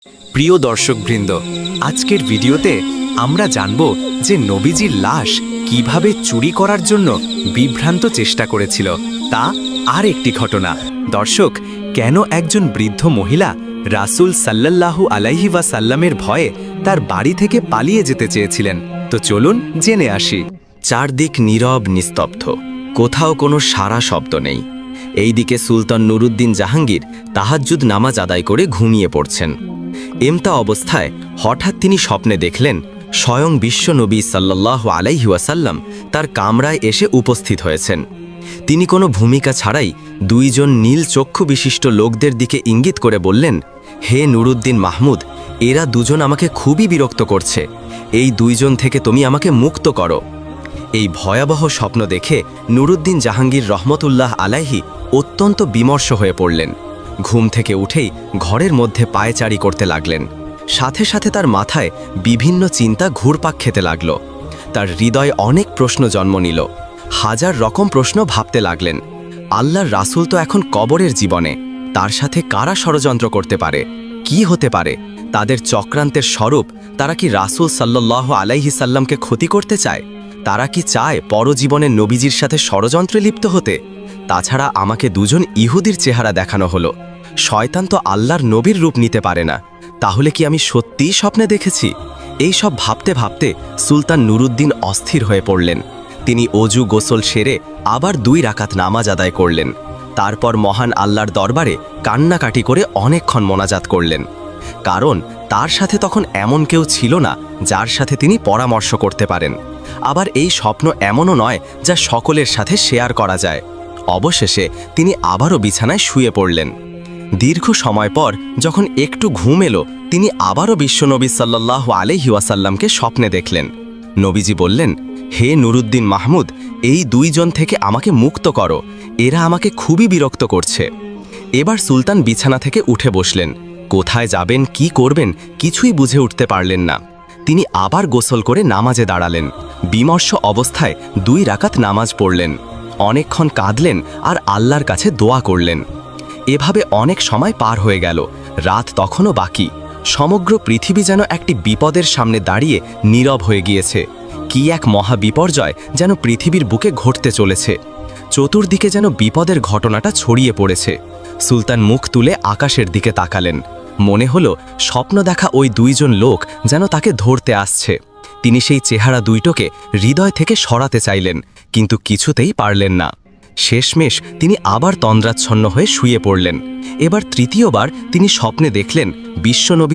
প্রিয় দর্শকবৃন্দ, আজকের ভিডিওতে আমরা জানব যে নবীজির লাশ কিভাবে চুরি করার জন্য বিভ্রান্ত চেষ্টা করেছিল তা আর একটি ঘটনা। দর্শক, কেন একজন বৃদ্ধ মহিলা রাসূল সাল্লাল্লাহু আলাইহি ওয়াসাল্লামের ভয়ে তার বাড়ি থেকে পালিয়ে যেতে চেয়েছিলেন, তো চলুন জেনে আসি। চারদিক নীরব নিস্তব্ধ, কোথাও কোনো সারা শব্দ নেই। এইদিকে সুলতান নুরুদ্দিন জাহাঙ্গীর তাহাজ্জুদ নামাজ আদায় করে ঘুমিয়ে পড়ছেন। এমতা অবস্থায় হঠাৎ তিনি স্বপ্নে দেখলেন স্বয়ং বিশ্বনবী সাল্লাল্লাহু আলাইহি ওয়াসাল্লাম তার কামরায় এসে উপস্থিত হয়েছেন। তিনি কোনো ভূমিকা ছাড়াই দুইজন নীল চক্ষু বিশিষ্ট লোকদের দিকে ইঙ্গিত করে বললেন, হে নুরুদ্দিন মাহমুদ, এরা দুজন আমাকে খুবই বিরক্ত করছে, এই দুইজন থেকে তুমি আমাকে মুক্ত করো। এই ভয়াবহ স্বপ্ন দেখে নুরুদ্দিন জাহাঙ্গীর রহমতুল্লাহ আলাইহি অত্যন্ত বিমর্ষ হয়ে পড়লেন। ঘুম থেকে উঠেই ঘরের মধ্যে পায়চারি করতে লাগলেন। সাথে সাথে তার মাথায় বিভিন্ন চিন্তা ঘুরপাক খেতে লাগল। তার হৃদয়ে অনেক প্রশ্ন জন্ম নিল। হাজার রকম প্রশ্ন ভাবতে লাগলেন। আল্লাহর রাসূল তো এখন কবরের জীবনে, তার সাথে কারা ষড়যন্ত্র করতে পারে? কি হতে পারে তাদের চক্রান্তের স্বরূপ? তারা কি রাসূল সাল্লাল্লাহু আলাইহি সাল্লামকে ক্ষতি করতে চায়? তারা কি চায় পরজীবনের নবীজির সাথে ষড়যন্ত্রে লিপ্ত হতে? তাছাড়া আমাকে দুজন ইহুদির চেহারা দেখানো হলো। শয়তান তো আল্লাহর নবীর রূপ নিতে পারে না। তাহলে কি আমি সত্যিই স্বপ্নে দেখেছি? এই সব ভাবতে ভাবতে সুলতান নুরুদ্দিন অস্থির হয়ে পড়লেন। তিনি অজু গোসল সেরে আবার 2 রাকাত নামাজ আদায় করলেন। তারপর মহান আল্লাহর দরবারে কান্নাকাটি করে অনেকক্ষণ মোনাজাত করলেন। কারণ তার সাথে তখন এমন কেউ ছিল না যার সাথে তিনি পরামর্শ করতে পারেন। আবার এই স্বপ্ন এমনও নয় যা সকলের সাথে শেয়ার করা যায়। অবশেষে তিনি আবারও বিছানায় শুয়ে পড়লেন। দীর্ঘ সময় পর যখন একটু ঘুম এলো, তিনি আবারও বিশ্বনবী সাল্লাল্লাহু আলাইহি ওয়াসাল্লামকে স্বপ্নে দেখলেন। নবীজি বললেন, হে নুরুদ্দিন মাহমুদ, এই দুইজন থেকে আমাকে মুক্ত করো, এরা আমাকে খুবই বিরক্ত করছে। এবার সুলতান বিছানা থেকে উঠে বসলেন। কোথায় যাবেন, কি করবেন কিছুই বুঝে উঠতে পারলেন না। তিনি আবার গোসল করে নামাজে দাঁড়ালেন। বিমর্ষ অবস্থায় 2 রাকাত নামাজ পড়লেন। অনেকক্ষণ কাঁদলেন আর আল্লাহর কাছে দোয়া করলেন। এভাবে অনেক সময় পার হয়ে গেল। রাত তখনও বাকি। সমগ্র পৃথিবী যেন একটি বিপদের সামনে দাঁড়িয়ে নীরব হয়ে গিয়েছে। কি এক মহা বিপর্যয় যেন পৃথিবীর বুকে ঘটতে চলেছে। চতুর্দিকে যেন বিপদের ঘটনাটা ছড়িয়ে পড়েছে। সুলতান মুখ তুলে আকাশের দিকে তাকালেন। মনে হলো স্বপ্ন দেখা ওই 2 জন লোক যেন তাকে ধরতে আসছে। তিনি সেই চেহারা দুইটোকে হৃদয় থেকে সরাতে চাইলেন, কিন্তু কিছুতেই পারলেন না। শেষমেশ তিনি আবার তন্দ্রাচ্ছন্ন হয়ে শুয়ে পড়লেন। এবার তৃতীয়বার তিনি স্বপ্নে দেখলেন বিশ্বনবী